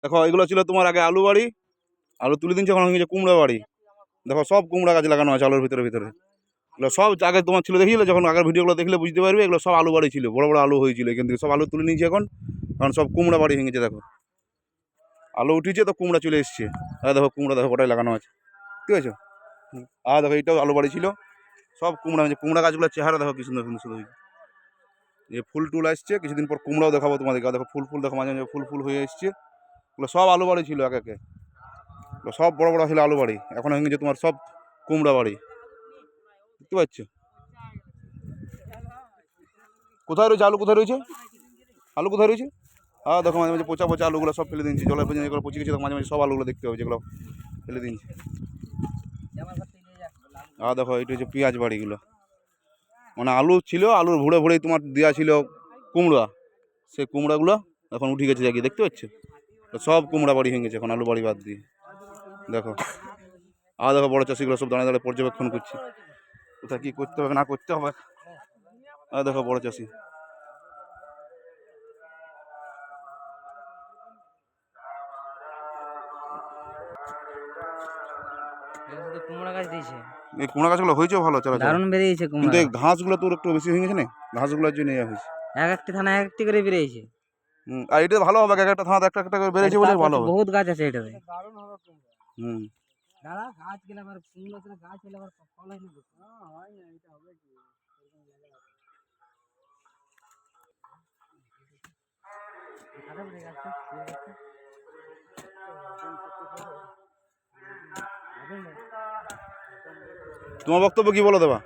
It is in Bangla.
দেখো এগুলো ছিল তোমার আগে আলু বাড়ি, আলু তুলে দিনছে, এখন হয়ে গেছে কুমড়া বাড়ি। দেখো সব কুমড়া গাছ লাগানো আছে আলুর ভিতরে ভিতরে। এগুলো সব আগে তোমার ছিল, দেখিলে যখন আগের ভিডিওগুলো দেখলে বুঝতে পারবে, এগুলো সব আলু বাড়ি ছিল, বড় বড় আলু হয়েছিল, এখান থেকে সব আলু তুলে নিয়েছি এখন, কারণ সব কুমড়া বাড়ি হয়ে গেছে। দেখো আলু উঠেছে তো কুমড়া চলে এসছে। দেখো কুমড়া দেখো গোটাই লাগানো আছে, ঠিক আছে। আর দেখো এইটাও আলু বাড়ি ছিল, সব কুমড়া হয়েছে। কুমড়া গাছগুলোর চেহারা দেখো কি সুন্দর সুন্দর সুন্দর হয়েছে। এই ফুল টুল আসছে, কিছুদিন পর কুমড়াও দেখাবো তোমাদেরকে। দেখো ফুল ফুল দেখো, মাঝে মাঝে ফুল ফুল হয়ে এসছে। এগুলো সব আলু বাড়ি ছিল একে একে, সব বড় বড় ছিল আলু বাড়ি, এখন হয়ে গেছে তোমার সব কুমড়া বাড়ি, দেখতে পাচ্ছ। কোথায় রয়েছে আলু, কোথায় রয়েছে আলু, কোথায় রয়েছে? দেখো মাঝে মাঝে পচা পচা আলুগুলো সব ফেলে দিচ্ছি, জলের পর্যন্ত যেগুলো পচে গেছে, মাঝে মাঝে সব আলুগুলো দেখতে হবে যেগুলো ফেলে দিচ্ছি। দেখো এটা হচ্ছে পেঁয়াজ বাড়িগুলো, মানে আলু ছিল, আলুর ভুড়ে ভুড়েই তোমার দেওয়া ছিল কুমড়া, সেই কুমড়াগুলো এখন উঠে গেছে জায়গায়, দেখতে পাচ্ছ। সব কুমড়া বাড়ি হয়ে গেছে এখন আলু বাড়ি বাদ দিয়ে। দেখো দেখো বড় চাষিগুলো সব দাঁড়িয়ে দাঁড়িয়ে পর্যবেক্ষণ করছি, কোথায় কী করতে হবে না করতে হবে। দেখো বড় চাষি। কুমড়া গাছ দিয়েছে, এই কুমড়া গাছগুলো হয়েছে ভালো, চলো দারুণ বেরিয়েছে কুমড়া, কিন্তু এই ঘাসগুলো তোর একটু বেশি হয়ে গেছে না, ঘাসগুলোর জন্য ইয়ে হয়েছে। এক একটি থানা এক একটি করে বেরিয়েছে। আর এটা ভালো হবে, এক একটা থানা একটা একটা করে বেরিয়েছে বলে ভালো হবে। বহুত গাছ আছে এটাতে। হুম দাদা গাছ গেলে আবার কুমড়া ছিল, গাছ হলে আবার ফল হয় না, হয় না, এটা হবে কি? তোমার বক্তব্য কি বলো দেবা?